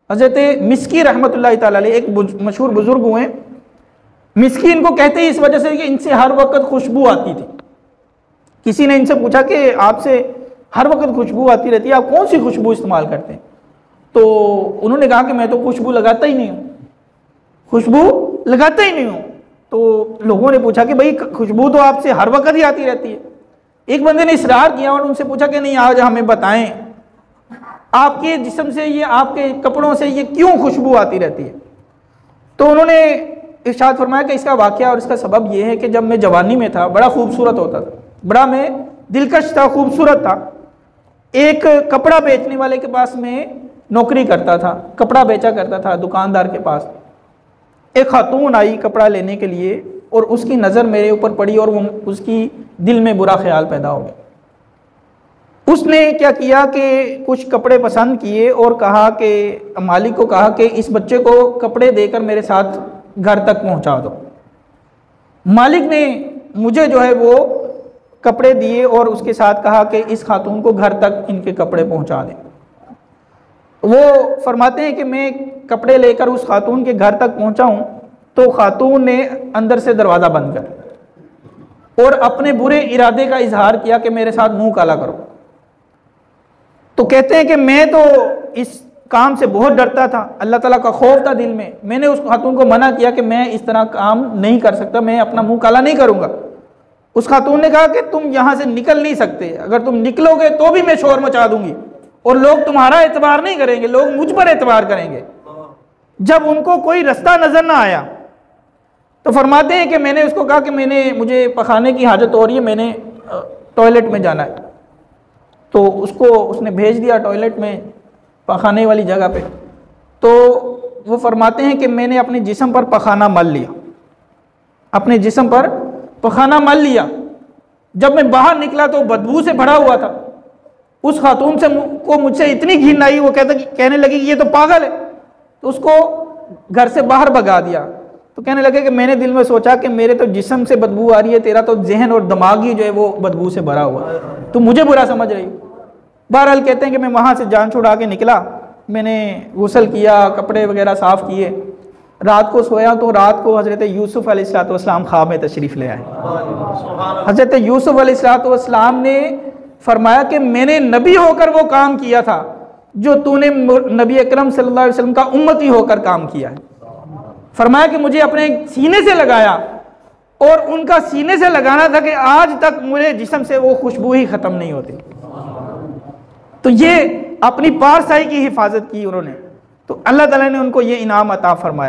हज़रत मिस्की रहमतुल्लाह ताला अलैह एक मशहूर बुजुर्ग हुए। मिस्की इनको कहते हैं इस वजह से कि इनसे हर वक्त खुशबू आती थी। किसी ने इनसे पूछा कि आपसे हर वक्त खुशबू आती रहती है, आप कौन सी खुशबू इस्तेमाल करते हैं? तो उन्होंने कहा कि मैं तो खुशबू लगाता ही नहीं हूँ, खुशबू लगाता ही नहीं हूँ। तो लोगों ने पूछा कि भाई खुशबू तो आपसे हर वक्त ही आती रहती है। एक बंदे ने इसरार किया और उनसे पूछा कि नहीं, आज हमें बताएं आपके जिस्म से, ये आपके कपड़ों से ये क्यों खुशबू आती रहती है? तो उन्होंने इरशाद फरमाया कि इसका वाक़या और इसका सबब यह है कि जब मैं जवानी में था, बड़ा खूबसूरत होता था, बड़ा मैं दिलकश था, खूबसूरत था। एक कपड़ा बेचने वाले के पास में नौकरी करता था, कपड़ा बेचा करता था दुकानदार के पास। एक खातून आई कपड़ा लेने के लिए और उसकी नज़र मेरे ऊपर पड़ी और वो उसकी दिल में बुरा ख्याल पैदा हो गया। उसने क्या किया कि कुछ कपड़े पसंद किए और कहा कि मालिक को कहा कि इस बच्चे को कपड़े देकर मेरे साथ घर तक पहुंचा दो। मालिक ने मुझे जो है वो कपड़े दिए और उसके साथ कहा कि इस खातून को घर तक इनके कपड़े पहुंचा दें। वो फरमाते हैं कि मैं कपड़े लेकर उस खातून के घर तक पहुंचा हूं तो खातून ने अंदर से दरवाज़ा बंद कर और अपने बुरे इरादे का इजहार किया कि मेरे साथ मुंह काला करो। तो कहते हैं कि मैं तो इस काम से बहुत डरता था, अल्लाह ताला का खौफ था दिल में। मैंने उस खातून को मना किया कि मैं इस तरह काम नहीं कर सकता, मैं अपना मुंह काला नहीं करूंगा। उस खातून ने कहा कि तुम यहां से निकल नहीं सकते, अगर तुम निकलोगे तो भी मैं शोर मचा दूंगी और लोग तुम्हारा एतबार नहीं करेंगे, लोग मुझ पर एतबार करेंगे। जब उनको कोई रास्ता नजर ना आया तो फरमाते हैं कि मैंने उसको कहा कि मुझे पखाने की हाजत हो रही है, मैंने टॉयलेट में जाना है। तो उसने भेज दिया टॉयलेट में, पखाने वाली जगह पे। तो वो फरमाते हैं कि मैंने अपने जिस्म पर पखाना मल लिया, अपने जिस्म पर पखाना मल लिया। जब मैं बाहर निकला तो बदबू से भरा हुआ था। उस खातून से को मुझसे इतनी घिन आई, वो कहने लगी कि ये तो पागल है। तो उसको घर से बाहर भगा दिया। तो कहने लगे कि मैंने दिल में सोचा कि मेरे तो जिस्म से बदबू आ रही है, तेरा तो जहन और दिमाग ही जो है वो बदबू से भरा हुआ, तो मुझे बुरा समझ रही। बहरहाल कहते हैं कि मैं वहाँ से जान छुड़ा के निकला, मैंने गुस्ल किया, कपड़े वगैरह साफ़ किए, रात को सोया तो रात को हज़रत यूसुफ़ अलैहिस्सलाम ख्वाब में तशरीफ़ ले आए। हज़रत यूसुफ़ अलैहिस्सलाम ने फरमाया कि मैंने नबी होकर वो काम किया था जो तूने नबी अकरम सल्लल्लाहु अलैहि वसल्लम का उम्मती होकर काम किया है। फरमाया कि मुझे अपने सीने से लगाया और उनका सीने से लगाना था कि आज तक मेरे जिस्म से वो खुशबू ही ख़त्म नहीं होती। तो ये अपनी पारसाई की हिफाजत की उन्होंने, तो अल्लाह ताला ने उनको ये इनाम अता फरमाया।